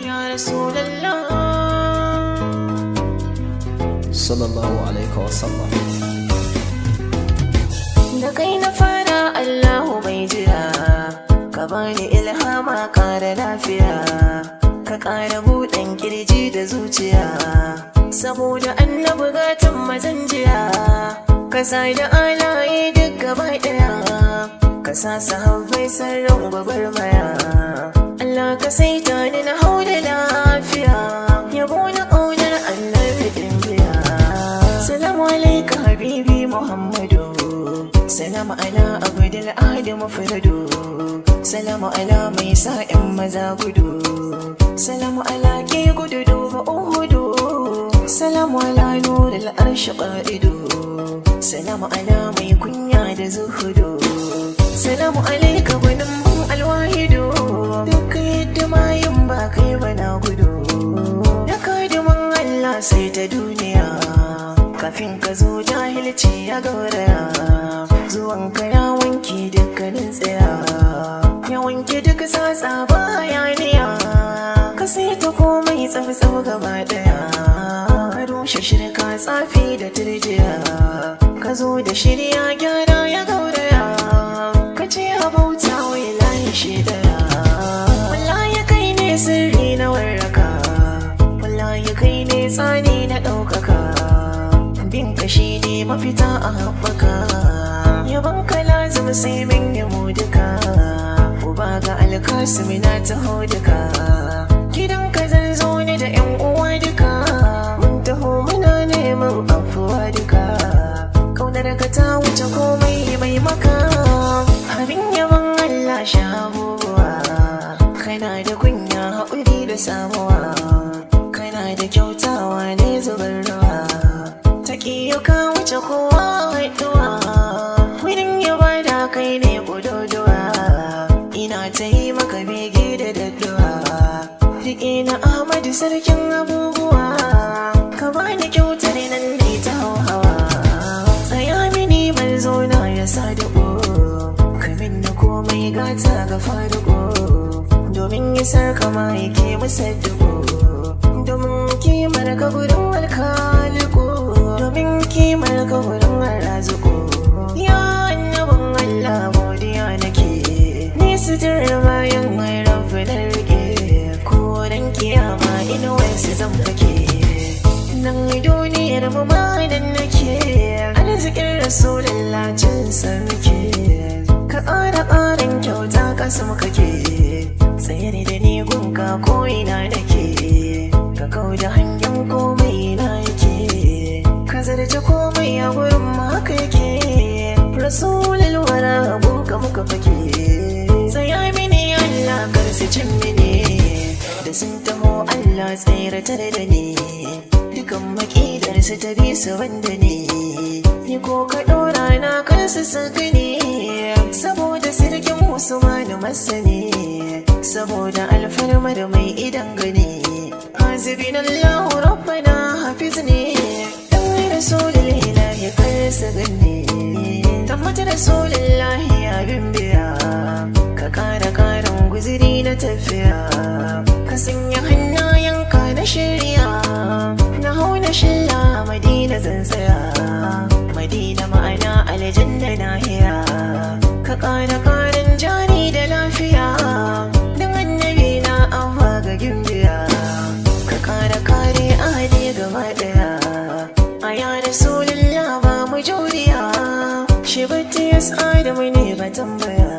Ya Rasulallah sallallahu alaihi wasallam. da kai na fara Allahu bai jira, ka bani ilhama ƙara lafiya, ka ƙara buɗin kirji da zuciya, saboda annabi gatan mazan jiya, ka sa da alaye duk gaba ɗaya, ka sa sahabbai sarran gwagwarmaya. Allah ka saita ni na hau da lafiya, yabo na ƙaunar annabi ɗin biya. Salamu alaika habibi Muhammadu, salamu ala abdul ahad mufradu, salamu ala mai sa'in maza gudu, salamu ala ke gudu duba uhudu, salamu ala nurul arshi qa'idu, salamu ala mai kunya da zuhudu, salamu alaika gwanin alwahidu, duk yadda mayin ba kai bana gudu, da kadimin Allah sai ta duniya, kafin ka zo jahilci ya gauraya, zuwan ka ya wanke dukkanin tsaya, ya wanke duk tsatsa bayaniya, ka sai ta komai tsaf-tsaf gaba daya, ka rushe shirka tsafi da turjiya, ka zo da shirya gyara ya gauraya, ka ce a bauta wai layi shi daya. Wallahi kai ne sirri na warraka, wallahi kai ne tsani na ɗaukaka, binka shi ne mafita a haɓaka, yaban ka lazim sai min yamo duka, uba ga alkasimi na taho duka, gidan ka zan zo ni da yan uwa duka, mun taho muna neman afuwa duka, kaunar ka ta wuce komai mai maka, abin yaban Allah sha abubuwa, kana da kunya haƙuri da samuwa, kana da kyautawa ne zubar ruwa, taƙiyo ka wuce kowa haɗuwa, wurin yaba da kai ne ƙudoduwa, ina ta yi maka bege da dadduwa, riƙe na Ahmadu sarkin abubuwa, ka bani kyautar nan ne ta hauhawa, tsaya mini manzo na ya sadaƙo, ka minna komai gata ga faruƙo, domin ya sarka ma yake musadduƙo, domin kimar ka gudun alkaliko, domin kimar ka wurin arzuko. Ya annabin Allah godiya nake, ni sutur bayan mai rafi na rike, ko dan kiyama inuwarsu zan fake, nan duniyar mu ba dan nake, arzikin rasulullah cin sarki, ka ƙara ƙarin kyauta kasam kake, tsayar da ni gunka ko ina nake, ka kauda hanyar komai na yake, ka zarce komai a gurin haka yake, rasulul wara abuka muka fake, tsaya mini Allah kar su cin mini, da sun taho Allah tsayratar da ni, dukan makidar su ta bi su wanda ne, ni ko ka ɗora na kar su gani, saboda sirkin Usman masani, saboda alfarmar mai idan gani, hazibin Allah rabbana hafizni, Rasulullahi kar su gani, tabbata Rasulullahi abin biya, ka ƙara ƙarin guziri na tafiya, ka sanya hannayenka na shirya, na hau na shilla Madina zan tsaya, Madina ma'ana aljanna nahiya, ka ƙara ƙarin jari da lafiya, don annabi na awa ga gimbiya, ka ƙara kare ahali gaba ɗaya, a ya Rasulullah ba mu juriya, shi bata yasa da mu ne ba tambaya.